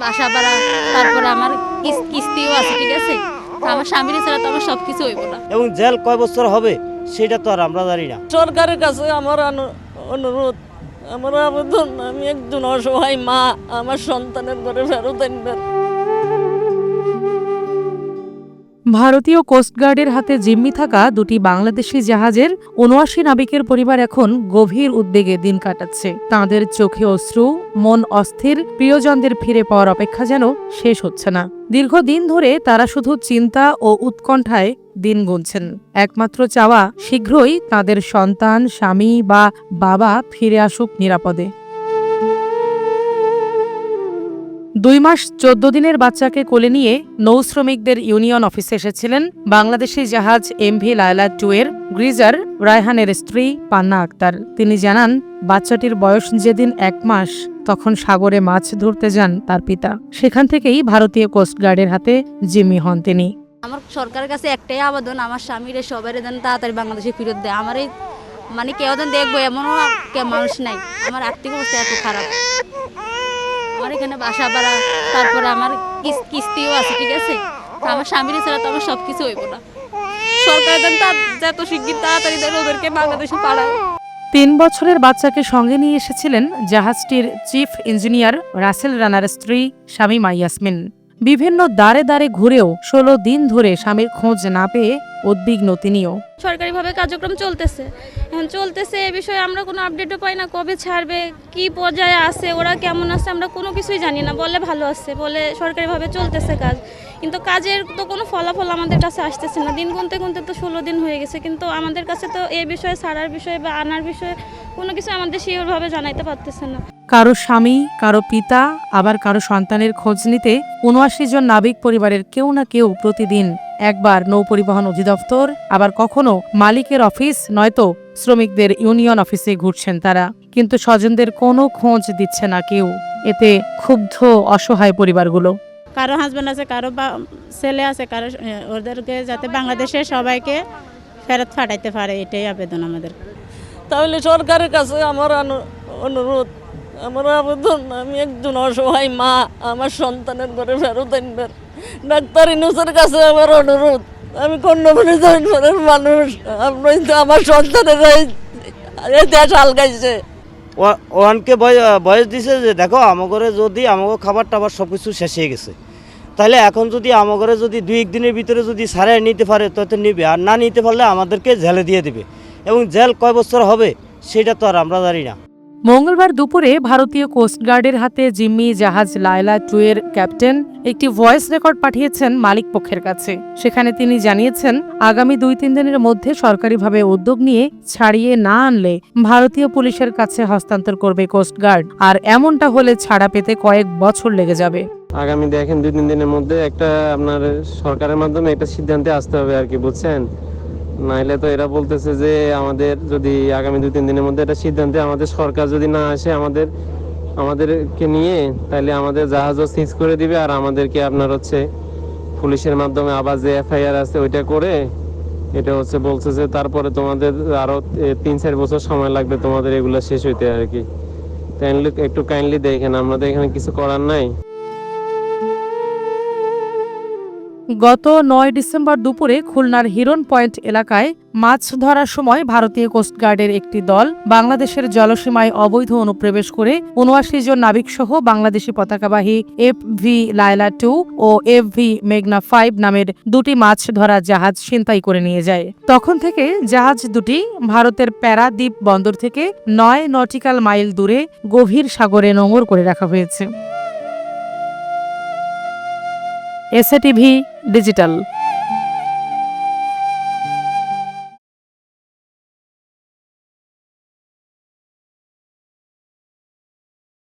বাসা ভাড়া, তারপরে আমার কিস্তিও আছে, ঠিক আছে। আমার স্বামীর ছাড়া তো আমার সবকিছু হইব না। এবং জেল কয় বছর হবে সেটা তো আর আমরা জানি না। সরকারের কাছে আমার অনুরোধ, আমার আবেদন, আমি একজন অসহায় মা, আমার সন্তানের ঘরে ফেরত আনবেন। ভারতীয় কোস্টগার্ডের হাতে জিম্মি থাকা দুটি বাংলাদেশি জাহাজের ৭৯ নাবিকের পরিবার এখন গভীর উদ্বেগে দিন কাটাচ্ছে। তাঁদের চোখে অশ্রু, মন অস্থির, প্রিয়জনদের ফিরে পাওয়ার অপেক্ষা যেন শেষ হচ্ছে না। দীর্ঘদিন ধরে তারা শুধু চিন্তা ও উৎকণ্ঠায় দিন গুনছেন। একমাত্র চাওয়া শীঘ্রই তাদের সন্তান, স্বামী বা বাবা ফিরে আসুক নিরাপদে। ২ মাস ১৪ দিনের বাচ্চাকে কোলে নিয়ে নৌ শ্রমিকদের ইউনিয়ন অফিসে এসেছিলেন বাংলাদেশি জাহাজ এমভি লায়লা 2 এর গ্রিজার রায়হানের স্ত্রী পান্না আক্তার। তিনি জানান, বাচ্চাটির বয়স যেদিন ১ মাস, তখন সাগরে মাছ ধরতে যান তার পিতা। সেখান থেকেই ভারতীয় কোস্টগার্ডের হাতে জিম্মি হন তিনি। আমার সরকারের কাছে একটাই আবেদন, আমার স্বামীর সবাই যেন তাড়াতাড়ি বাংলাদেশে ফেরত দেয়। আমার এই মানে কেউ যেন দেখবো এমনও মানুষ নাই। আমার আর্থিক অবস্থা এত খারাপ, আমার এখানে বাসা ভাড়া, তারপরে আমার কিস্তিও আছে, ঠিক আছে। আমার স্বামীর ছাড়া তো আমার সবকিছু হইব না। সরকার যেন যত শিগগির তাড়াতাড়ি দেন ওদেরকে বাংলাদেশে পাঠায়। ৩ বছরের বাচ্চাকে সঙ্গে নিয়ে এসেছিলেন জাহাজটির চিফ ইঞ্জিনিয়ার রাসেল রানার স্ত্রী শামীমা ইয়াসমিন। বিভিন্ন দ্বারে দ্বারে ঘুরেও ১৬ দিন ধরে স্বামীর খোঁজ না পেয়ে উদ্বিগ্ন তিনিও। সরকারিভাবে কার্যক্রম চলতেছে, এখন চলতেছে, এ বিষয়ে আমরা কোনো আপডেটও পাই না। কবে ছাড়বে, কি পর্যায়ে আছে, ওরা কেমন আছে, আমরা কোনো কিছুই জানি না। বলে ভালো আছে, বলে সরকারিভাবে চলতেছে কাজ, কিন্তু কাজের তো কোনো ফলাফল আমাদের কাছে আসতেছে না। দিন গুনতে গুনতে তো ১৬ দিন হয়ে গেছে, কিন্তু আমাদের কাছে তো এই বিষয়ে ছাড়ার বিষয়ে বা আনার বিষয়ে কোনো কিছু আমাদের শিওরভাবে জানাইতে পারতেছে না। কারো স্বামী, কারো পিতা, আবার কারো সন্তানের খোঁজ নিতে ৭৯ জন নাবিক পরিবারের কেউ না কেউ প্রতিদিন একবার নৌ পরিবহন অধিদপ্তর, আবার কখনো মালিকের অফিস, নয়তো শ্রমিকদের ইউনিয়ন অফিসে ঘুরছেন তারা। কিন্তু স্বজনদের কোনো খোঁজ দিচ্ছে না কেউ। এতে ক্ষুব্ধ অসহায় পরিবারগুলো। কারো হাজব্যান্ড আছে, কারো ছেলে আছে, কারো ওদেরকে যাতে বাংলাদেশে সবাইকে ফেরত পাঠাইতে পারে, এটাই আবেদন আমাদের। তাহলে সরকারের কাছে আমার অনুরোধ, আমার আবেদন, আমি একজন অসহায় মা, আমার সন্তানের ঘরে ফেরত আনবেন। ডাক্তার ইনুসের কাছে আমার অনুরোধ, আমি কর্ণফুলী জৈনপুরের মানুষ, আপনি তো আমার সন্তানের দেশ আলগাইছে। ওয়ানকে বয়স দিছে যে দেখো আমাগরে যদি আমাকে খাবার টাবার সব কিছু শেষ হয়ে গেছে, তাহলে এখন যদি আমাগরে যদি ২-১ দিনের ভিতরে যদি সারাই নিতে পারে তো নিবে, আর না নিতে পারলে আমাদেরকে জেলে দিয়ে দিবে। এবং জেল কয় বছর হবে সেটা তো আর আমরা জানি না। মঙ্গলবার দুপুরে ভারতীয় কোস্টগার্ডের হাতে জিম্মি জাহাজ লায়লা 2 এর ক্যাপ্টেন একটি ভয়েস রেকর্ড পাঠিয়েছেন মালিক পক্ষের কাছে। সেখানে তিনি জানিয়েছেন, আগামী ২-৩ দিনের মধ্যে সরকারিভাবে উদ্যোগ নিয়ে ছাড়িয়ে না আনলে ভারতীয় পুলিশের কাছে হস্তান্তর করবে কোস্টগার্ড, আর এমনটা হলে ছাড়া পেতে কয়েক বছর লেগে যাবে। আগামী দেখেন ২-৩ দিনের মধ্যে একটা আপনার সরকারের মাধ্যমে একটা সিদ্ধান্তে আসতে হবে আর কি, বুঝছেন। নাইলে তো এরা বলতেছে যে আমাদের যদি আগামী ২-৩ দিনের মধ্যে একটা সিদ্ধান্তে আমাদের সরকার যদি না আসে আমাদেরকে নিয়ে, তাহলে আমাদের জাহাজও সিজ করে দিবে, আর আমাদেরকে আপনার পুলিশের মাধ্যমে আবার যে FIR আছে ওইটা করে এটা বলছে যে তারপরে তোমাদের আরো ৩-৪ বছর সময় লাগবে তোমাদের এগুলো শেষ হইতে আর কি। তাহলে একটু কাইন্ডলি দেখেন, আমাদের এখানে কিছু করার নাই। গত ৯ ডিসেম্বর দুপুরে খুলনার হিরন পয়েন্ট এলাকায় মাছ ধরার সময় ভারতীয় কোস্টগার্ডের একটি দল বাংলাদেশের জলসীমায় অবৈধ অনুপ্রবেশ করে ৭৯ জন নাবিকসহ বাংলাদেশি পতাকাবাহী FV লায়লা 2 ও FV মেঘনা 5 নামের দুটি মাছ ধরা জাহাজ ছিনতাই করে নিয়ে যায়। তখন থেকে জাহাজ দুটি ভারতের প্যারাদ্বীপ বন্দর থেকে ৯ নটিক্যাল মাইল দূরে গভীর সাগরে নোঙর করে রাখা হয়েছে। SATV digital.